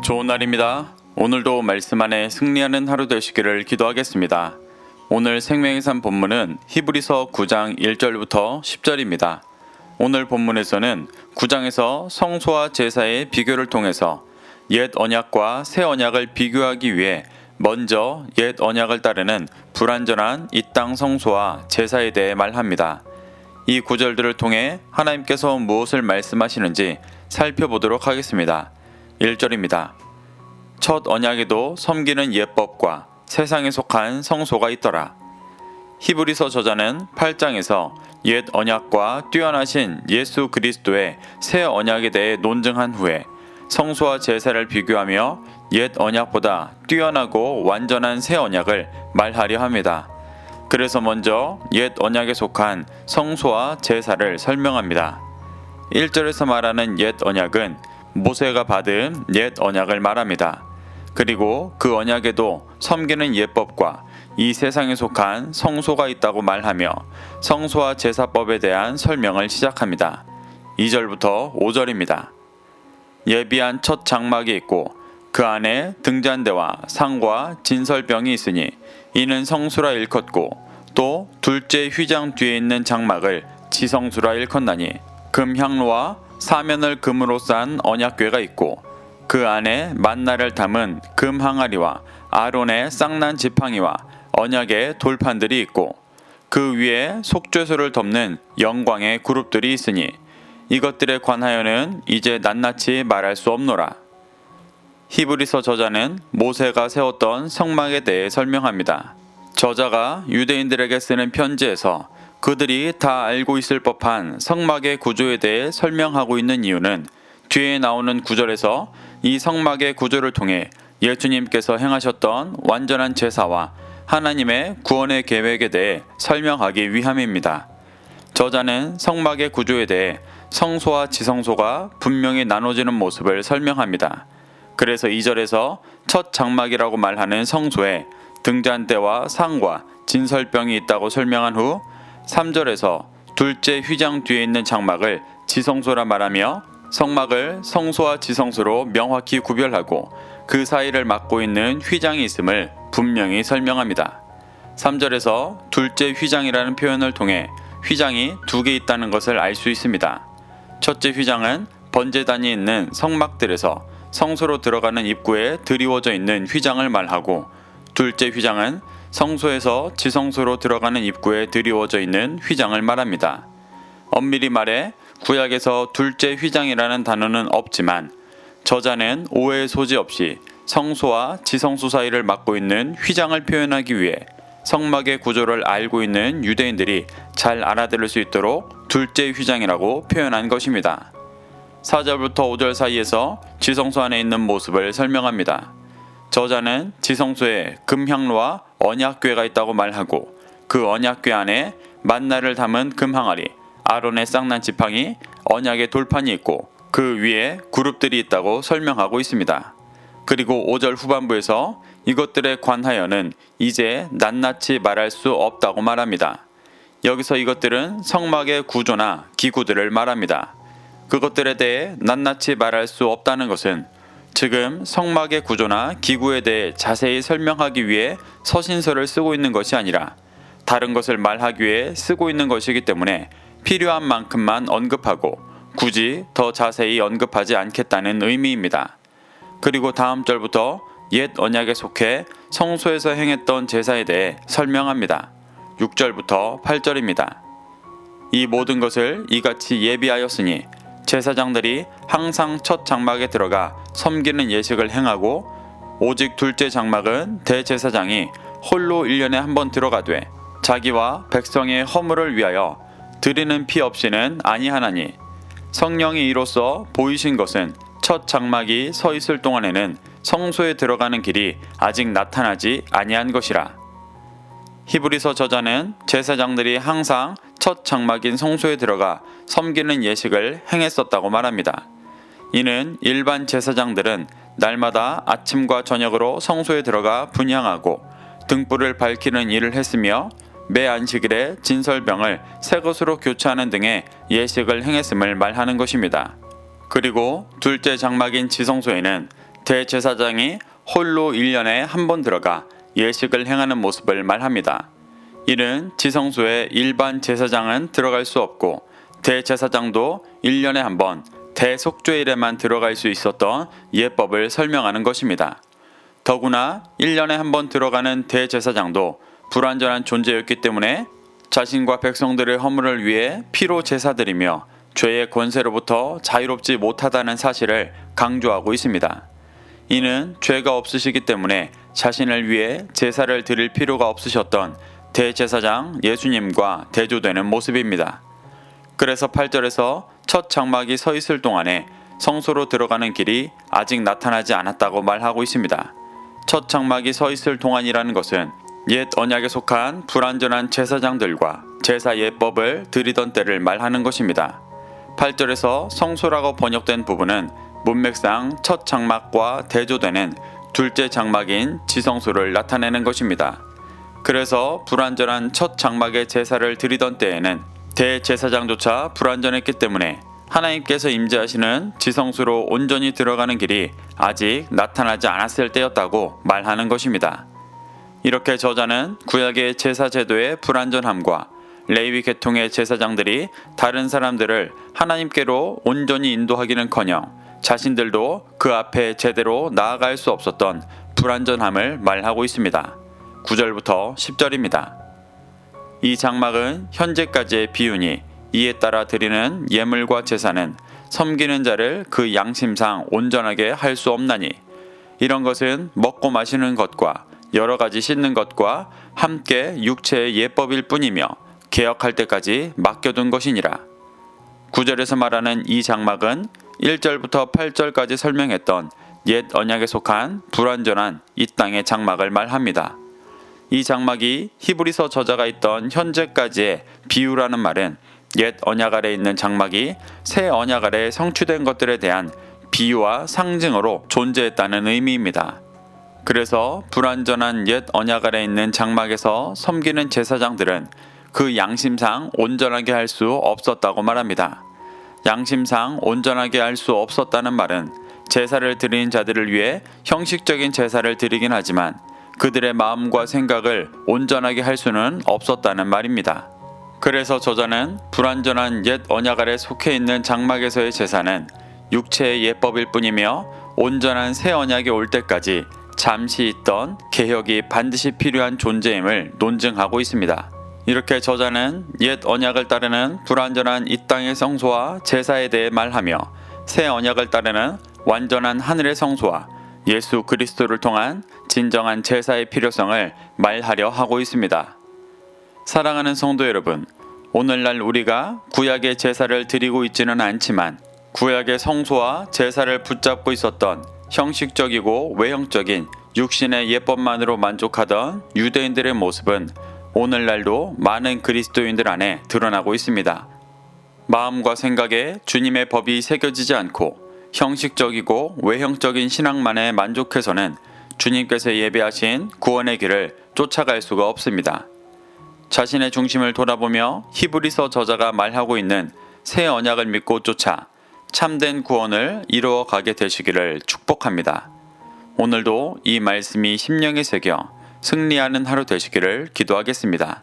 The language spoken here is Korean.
좋은 날입니다. 오늘도 말씀 안에 승리하는 하루 되시기를 기도하겠습니다. 오늘 생명의 산 본문은 히브리서 9장 1절부터 10절입니다. 오늘 본문에서는 9장에서 성소와 제사의 비교를 통해서 옛 언약과 새 언약을 비교하기 위해 먼저 옛 언약을 따르는 불완전한 이 땅 성소와 제사에 대해 말합니다. 이 구절들을 통해 하나님께서 무엇을 말씀하시는지 살펴보도록 하겠습니다. 1절입니다. 첫 언약에도 섬기는 예법과 세상에 속한 성소가 있더라. 히브리서 저자는 8장에서 옛 언약과 뛰어나신 예수 그리스도의 새 언약에 대해 논증한 후에 성소와 제사를 비교하며 옛 언약보다 뛰어나고 완전한 새 언약을 말하려 합니다. 그래서 먼저 옛 언약에 속한 성소와 제사를 설명합니다. 1절에서 말하는 옛 언약은 모세가 받은 옛 언약을 말합니다. 그리고 그 언약에도 섬기는 예법과 이 세상에 속한 성소가 있다고 말하며 성소와 제사법에 대한 설명을 시작합니다. 2절부터 5절입니다. 예비한 첫 장막이 있고 그 안에 등잔대와 상과 진설병이 있으니 이는 성수라 일컫고 또 둘째 휘장 뒤에 있는 장막을 지성수라 일컫나니 금향로와 사면을 금으로 싼 언약궤가 있고 그 안에 만나를 담은 금 항아리와 아론의 쌍난 지팡이와 언약의 돌판들이 있고 그 위에 속죄소를 덮는 영광의 그룹들이 있으니 이것들에 관하여는 이제 낱낱이 말할 수 없노라. 히브리서 저자는 모세가 세웠던 성막에 대해 설명합니다. 저자가 유대인들에게 쓰는 편지에서 그들이 다 알고 있을 법한 성막의 구조에 대해 설명하고 있는 이유는 뒤에 나오는 구절에서 이 성막의 구조를 통해 예수님께서 행하셨던 완전한 제사와 하나님의 구원의 계획에 대해 설명하기 위함입니다. 저자는 성막의 구조에 대해 성소와 지성소가 분명히 나눠지는 모습을 설명합니다. 그래서 2절에서 첫 장막이라고 말하는 성소에 등잔대와 상과 진설병이 있다고 설명한 후 3절에서 둘째 휘장 뒤에 있는 장막을 지성소라 말하며 성막을 성소와 지성소로 명확히 구별하고 그 사이를 막고 있는 휘장이 있음을 분명히 설명합니다. 3절에서 둘째 휘장이라는 표현을 통해 휘장이 두 개 있다는 것을 알 수 있습니다. 첫째 휘장은 번제단이 있는 성막들에서 성소로 들어가는 입구에 드리워져 있는 휘장을 말하고 둘째 휘장은 성소에서 지성소로 들어가는 입구에 드리워져 있는 휘장을 말합니다. 엄밀히 말해 구약에서 둘째 휘장이라는 단어는 없지만 저자는 오해의 소지 없이 성소와 지성소 사이를 막고 있는 휘장을 표현하기 위해 성막의 구조를 알고 있는 유대인들이 잘 알아들을 수 있도록 둘째 휘장이라고 표현한 것입니다. 4절부터 5절 사이에서 지성소 안에 있는 모습을 설명합니다. 저자는 지성소에 금향로와 언약궤가 있다고 말하고 그 언약궤 안에 만나를 담은 금항아리, 아론의 쌍난 지팡이, 언약의 돌판이 있고 그 위에 그룹들이 있다고 설명하고 있습니다. 그리고 5절 후반부에서 이것들에 관하여는 이제 낱낱이 말할 수 없다고 말합니다. 여기서 이것들은 성막의 구조나 기구들을 말합니다. 그것들에 대해 낱낱이 말할 수 없다는 것은 지금 성막의 구조나 기구에 대해 자세히 설명하기 위해 서신서를 쓰고 있는 것이 아니라 다른 것을 말하기 위해 쓰고 있는 것이기 때문에 필요한 만큼만 언급하고 굳이 더 자세히 언급하지 않겠다는 의미입니다. 그리고 다음 절부터 옛 언약에 속해 성소에서 행했던 제사에 대해 설명합니다. 6절부터 8절입니다. 이 모든 것을 이같이 예비하였으니 제사장들이 항상 첫 장막에 들어가 섬기는 예식을 행하고 오직 둘째 장막은 대제사장이 홀로 1년에 한 번 들어가되 자기와 백성의 허물을 위하여 드리는 피 없이는 아니하나니 성령이 이로써 보이신 것은 첫 장막이 서 있을 동안에는 성소에 들어가는 길이 아직 나타나지 아니한 것이라. 히브리서 저자는 제사장들이 항상 첫 장막인 성소에 들어가 섬기는 예식을 행했었다고 말합니다. 이는 일반 제사장들은 날마다 아침과 저녁으로 성소에 들어가 분향하고 등불을 밝히는 일을 했으며 매 안식일에 진설병을 새 것으로 교체하는 등의 예식을 행했음을 말하는 것입니다. 그리고 둘째 장막인 지성소에는 대제사장이 홀로 1년에 한 번 들어가 예식을 행하는 모습을 말합니다. 이는 지성소에 일반 제사장은 들어갈 수 없고 대제사장도 1년에 한 번 대속죄일에만 들어갈 수 있었던 예법을 설명하는 것입니다. 더구나 1년에 한 번 들어가는 대제사장도 불완전한 존재였기 때문에 자신과 백성들의 허물을 위해 피로 제사드리며 죄의 권세로부터 자유롭지 못하다는 사실을 강조하고 있습니다. 이는 죄가 없으시기 때문에 자신을 위해 제사를 드릴 필요가 없으셨던 대제사장 예수님과 대조되는 모습입니다. 그래서 8절에서 첫 장막이 서 있을 동안에 성소로 들어가는 길이 아직 나타나지 않았다고 말하고 있습니다. 첫 장막이 서 있을 동안이라는 것은 옛 언약에 속한 불완전한 제사장들과 제사 예법을 드리던 때를 말하는 것입니다. 8절에서 성소라고 번역된 부분은 문맥상 첫 장막과 대조되는 둘째 장막인 지성소를 나타내는 것입니다. 그래서 불완전한 첫 장막의 제사를 드리던 때에는 대제사장조차 불완전했기 때문에 하나님께서 임재하시는 지성소로 온전히 들어가는 길이 아직 나타나지 않았을 때였다고 말하는 것입니다. 이렇게 저자는 구약의 제사 제도의 불완전함과 레위 계통의 제사장들이 다른 사람들을 하나님께로 온전히 인도하기는커녕 자신들도 그 앞에 제대로 나아갈 수 없었던 불완전함을 말하고 있습니다. 9절부터 10절입니다. 이 장막은 현재까지의 비유니 이에 따라 드리는 예물과 제사는 섬기는 자를 그 양심상 온전하게 할 수 없나니 이런 것은 먹고 마시는 것과 여러 가지 씻는 것과 함께 육체의 예법일 뿐이며 개혁할 때까지 맡겨둔 것이니라. 9절에서 말하는 이 장막은 1절부터 8절까지 설명했던 옛 언약에 속한 불완전한 이 땅의 장막을 말합니다. 이 장막이 히브리서 저자가 있던 현재까지의 비유라는 말은 옛 언약 아래 있는 장막이 새 언약 아래 성취된 것들에 대한 비유와 상징으로 존재했다는 의미입니다. 그래서 불완전한 옛 언약 아래 있는 장막에서 섬기는 제사장들은 그 양심상 온전하게 할 수 없었다고 말합니다. 양심상 온전하게 할 수 없었다는 말은 제사를 드리는 자들을 위해 형식적인 제사를 드리긴 하지만 그들의 마음과 생각을 온전하게 할 수는 없었다는 말입니다. 그래서 저자는 불완전한 옛 언약 아래 속해 있는 장막에서의 제사는 육체의 예법일 뿐이며 온전한 새 언약이 올 때까지 잠시 있던 개혁이 반드시 필요한 존재임을 논증하고 있습니다. 이렇게 저자는 옛 언약을 따르는 불완전한 이 땅의 성소와 제사에 대해 말하며 새 언약을 따르는 완전한 하늘의 성소와 예수 그리스도를 통한 진정한 제사의 필요성을 말하려 하고 있습니다. 사랑하는 성도 여러분, 오늘날 우리가 구약의 제사를 드리고 있지는 않지만 구약의 성소와 제사를 붙잡고 있었던 형식적이고 외형적인 육신의 예법만으로 만족하던 유대인들의 모습은 오늘날도 많은 그리스도인들 안에 드러나고 있습니다. 마음과 생각에 주님의 법이 새겨지지 않고 형식적이고 외형적인 신앙만에 만족해서는 주님께서 예배하신 구원의 길을 쫓아갈 수가 없습니다. 자신의 중심을 돌아보며 히브리서 저자가 말하고 있는 새 언약을 믿고 쫓아 참된 구원을 이루어 가게 되시기를 축복합니다. 오늘도 이 말씀이 심령에 새겨 승리하는 하루 되시기를 기도하겠습니다.